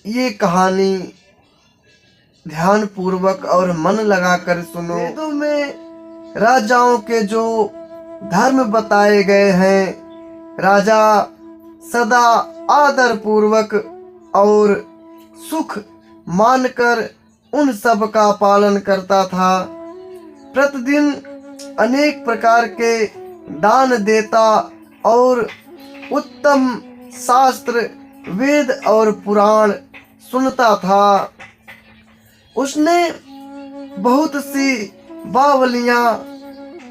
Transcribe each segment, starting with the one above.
ये कहानी ध्यान पूर्वक और मन लगाकर सुनो। वेदों में राजाओं के जो धर्म बताए गए हैं, राजा सदा आदर पूर्वक और सुख मानकर उन सब का पालन करता था। प्रतिदिन अनेक प्रकार के दान देता और उत्तम शास्त्र, वेद और पुराण सुनता था। उसने बहुत सी बावलियां,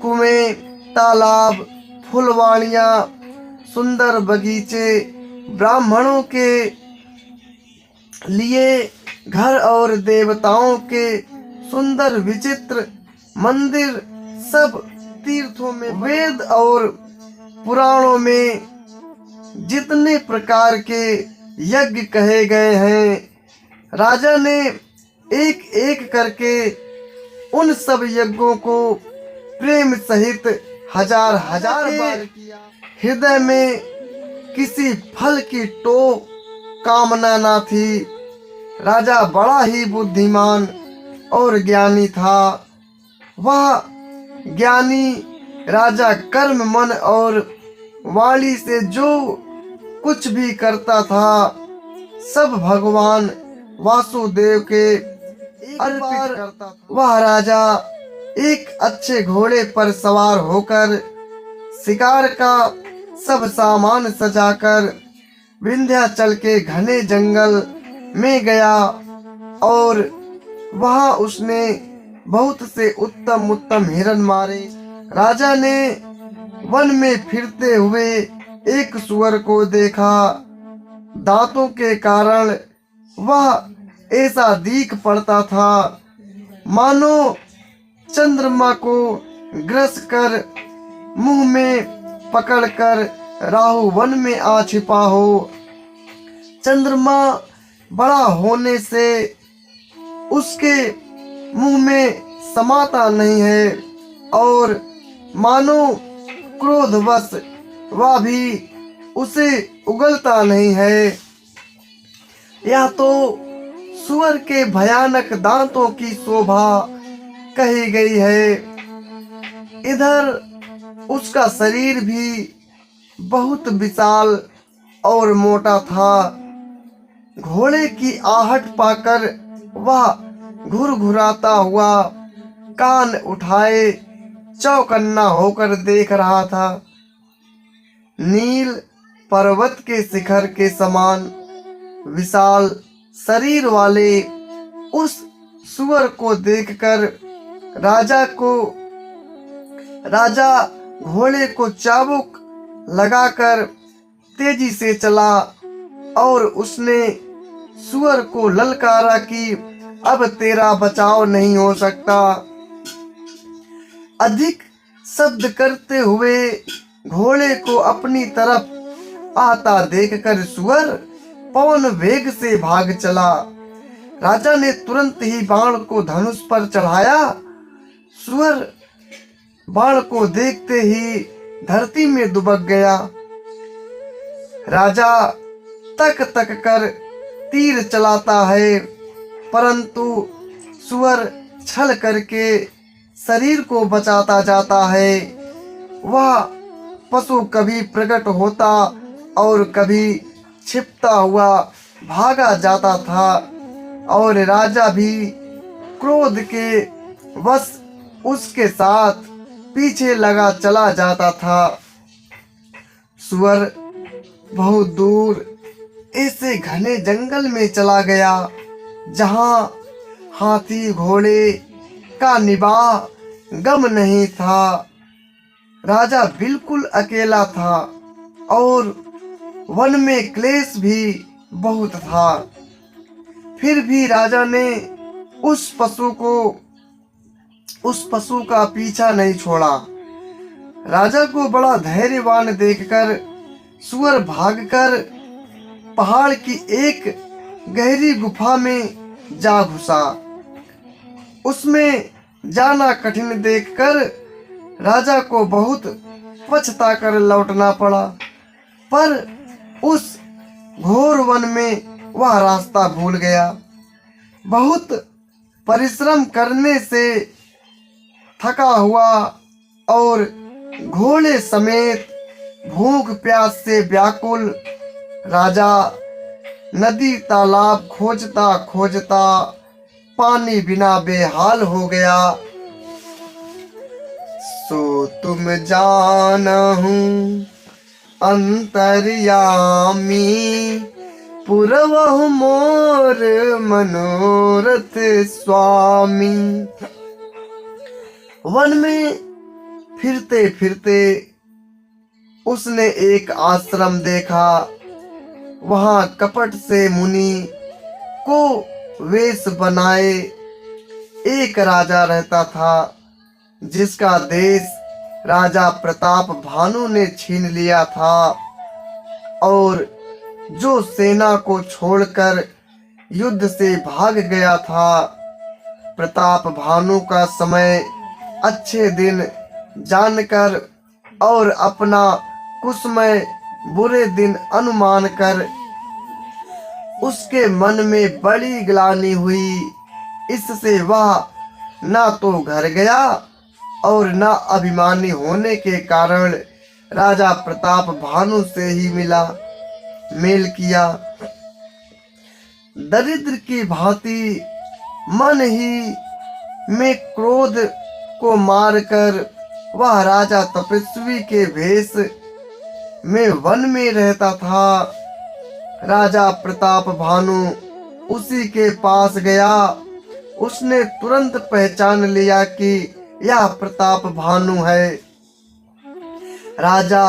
कुएं, तालाब, फुलवाड़ियां, सुंदर बगीचे, ब्राह्मणों के लिए घर और देवताओं के सुंदर विचित्र मंदिर सब तीर्थों में, वेद और पुराणों में जितने प्रकार के यज्ञ कहे गए हैं, राजा ने एक एक करके उन सब यज्ञों को प्रेम सहित हजार हजार बार किया। हृदय में किसी फल की तो कामना न थी। राजा बड़ा ही बुद्धिमान और ज्ञानी था। वह ज्ञानी राजा कर्म, मन और वाणी से जो कुछ भी करता था सब भगवान वासुदेव के अर्पित करता था। वह राजा एक अच्छे घोड़े पर सवार होकर शिकार का सब सामान सजाकर विंध्याचल के घने जंगल में गया और वहां उसने बहुत से उत्तम उत्तम हिरण मारे। राजा ने वन में फिरते हुए एक सुअर को देखा। दांतों के कारण वह ऐसा दिख पड़ता था मानो चंद्रमा को ग्रस कर मुंह में पकड़कर राहु वन में आ छिपा हो। चंद्रमा बड़ा होने से उसके मुंह में समाता नहीं है और मानो क्रोधवश वह भी उसे उगलता नहीं है। यह तो सुअर के भयानक दांतों की शोभा कही गई है। इधर उसका शरीर भी बहुत विशाल और मोटा था। घोड़े की आहट पाकर वह घुरघुराता हुआ कान उठाए चौकन्ना होकर देख रहा था। नील पर्वत के शिखर के समान विशाल शरीर वाले उस सुअर को देखकर राजा घोड़े को चाबुक लगाकर तेजी से चला और उसने सुअर को ललकारा कि अब तेरा बचाव नहीं हो सकता। अधिक शब्द करते हुए घोड़े को अपनी तरफ आता देखकर सुअर पवन वेग से भाग चला। राजा ने तुरंत ही बाण को धनुष पर चढ़ाया। सुअर बाण को देखते ही धरती में दुबक गया। राजा तक तक कर तीर चलाता है, परंतु सुअर छल करके शरीर को बचाता जाता है। वह पशु कभी प्रकट होता और कभी छिपता हुआ भागा जाता था और राजा भी क्रोध के वश उसके साथ पीछे लगा चला जाता था। सुअर बहुत दूर ऐसे घने जंगल में चला गया जहां हाथी घोड़े का निवाह गम नहीं था। राजा बिल्कुल अकेला था और वन में क्लेश भी बहुत था। फिर भी राजा ने उस पशु का पीछा नहीं छोड़ा। राजा को बड़ा धैर्यवान देखकर सुअर भागकर पहाड़ की एक गहरी गुफा में जा घुसा। उसमें जाना कठिन देखकर राजा को बहुत पछता कर लौटना पड़ा, पर उस घोर वन में वह रास्ता भूल गया। बहुत परिश्रम करने से थका हुआ और घोड़े समेत भूख प्यास से व्याकुल राजा नदी तालाब खोजता खोजता पानी बिना बेहाल हो गया। सो तुम जानहु अंतर्यामी, पुरवहु मोर मनोरथ स्वामी। वन में फिरते फिरते उसने एक आश्रम देखा। वहां कपट से मुनि को वेश बनाए एक राजा रहता था, जिसका देश राजा प्रताप भानु ने छीन लिया था और जो सेना को छोड़कर युद्ध से भाग गया था। प्रताप भानु का समय अच्छे दिन जानकर और अपना कुसमय बुरे दिन अनुमान कर उसके मन में बड़ी ग्लानि हुई। इससे वह ना तो घर गया और न अभिमानी होने के कारण राजा प्रताप भानु से ही मेल किया। दरिद्र की भांति मन ही में क्रोध को मारकर वह राजा तपस्वी के भेष में वन में रहता था। राजा प्रताप भानु उसी के पास गया। उसने तुरंत पहचान लिया कि यह प्रताप भानु है। राजा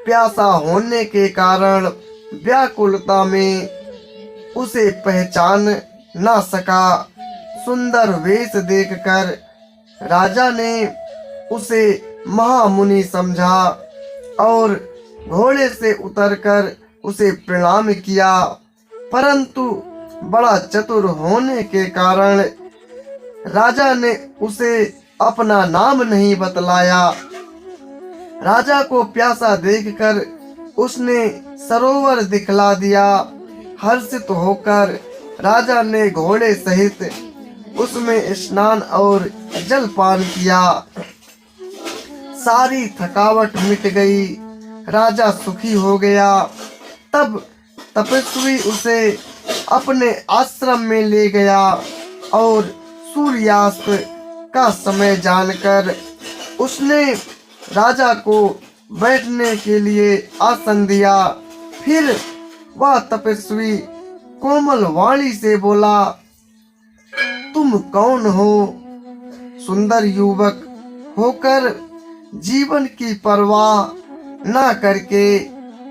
प्यासा होने के कारण व्याकुलता में उसे पहचान न सका। सुंदर वेश देखकर राजा ने उसे महामुनि समझा और घोड़े से उतरकर उसे प्रणाम किया, परंतु बड़ा चतुर होने के कारण राजा ने उसे अपना नाम नहीं बतलाया। राजा को प्यासा देखकर उसने सरोवर दिखला दिया। हर्षित होकर राजा ने घोड़े सहित उसमें स्नान और जलपान किया। सारी थकावट मिट गई। राजा सुखी हो गया। तब तपस्वी उसे अपने आश्रम में ले गया और सूर्यास्त का समय जानकर उसने राजा को बैठने के लिए आसन दिया। फिर वह तपस्वी कोमल वाणी से बोला, तुम कौन हो? सुंदर युवक होकर जीवन की परवाह ना करके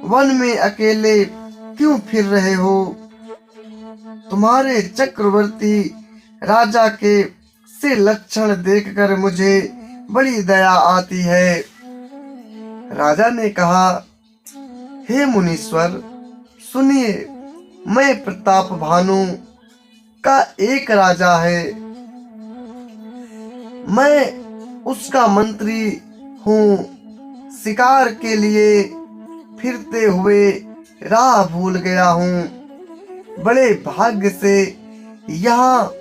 वन में अकेले क्यों फिर रहे हो? तुम्हारे चक्रवर्ती राजा के से लक्षण देखकर मुझे बड़ी दया आती है। राजा ने कहा, हे मुनीश्वर, सुनिए, मैं प्रताप भानु का एक राजा है। मैं उसका मंत्री हूँ। शिकार के लिए फिरते हुए राह भूल गया हूँ। बड़े भाग्य से यहाँ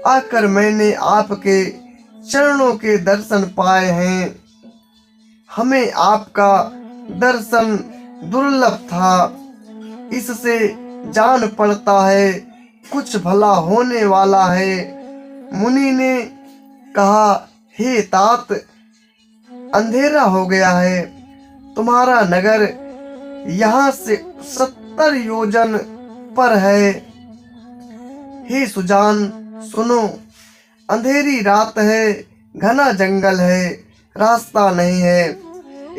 आकर मैंने आपके चरणों के दर्शन पाए हैं। हमें आपका दर्शन दुर्लभ था। इससे जान पड़ता है कुछ भला होने वाला है। मुनि ने कहा, हे तात, अंधेरा हो गया है। तुम्हारा नगर यहाँ से 70 योजन पर है। हे सुजान, सुनो, अंधेरी रात है, घना जंगल है, रास्ता नहीं है।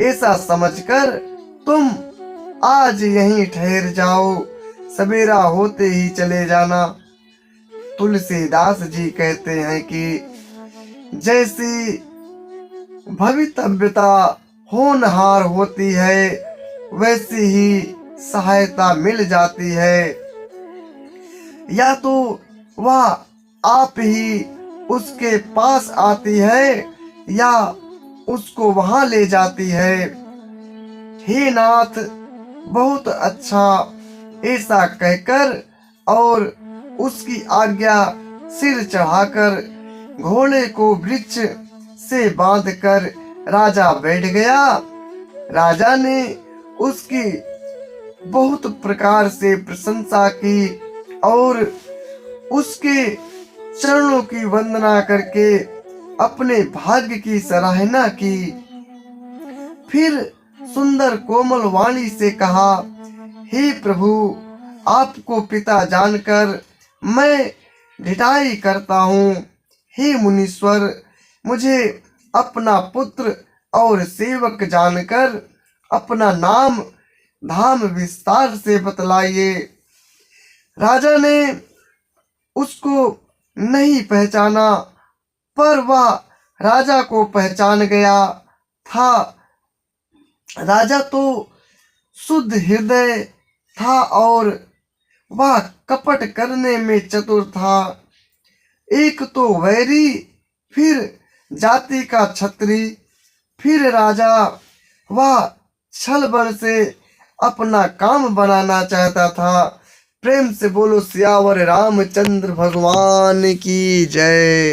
ऐसा समझकर तुम आज यहीं ठहर जाओ, सवेरा होते ही चले जाना। तुलसीदास जी कहते हैं कि जैसी भवितव्यता होनहार होती है, वैसी ही सहायता मिल जाती है। या तो वह आप ही उसके पास आती है या उसको वहां ले जाती है। हे नाथ, बहुत अच्छा। ऐसा कहकर और उसकी आज्ञा सिर चढ़ाकर घोड़े को वृक्ष से बांधकर राजा बैठ गया। राजा ने उसकी बहुत प्रकार से प्रशंसा की और उसके चरणों की वंदना करके अपने भाग्य की सराहना की। फिर सुंदर कोमल वाणी से कहा, हे प्रभु, आपको पिता जानकर मैं ढिठाई करता हूँ। हे मुनीश्वर, मुझे अपना पुत्र और सेवक जानकर अपना नाम धाम विस्तार से बतलाइए। राजा ने उसको नहीं पहचाना, पर वह राजा को पहचान गया था। राजा तो शुद्ध हृदय था और वह कपट करने में चतुर था। एक तो वैरी, फिर जाति का छत्री, फिर राजा। वह छल बल से अपना काम बनाना चाहता था। प्रेम से बोलो सियावर रामचंद्र भगवान की जय।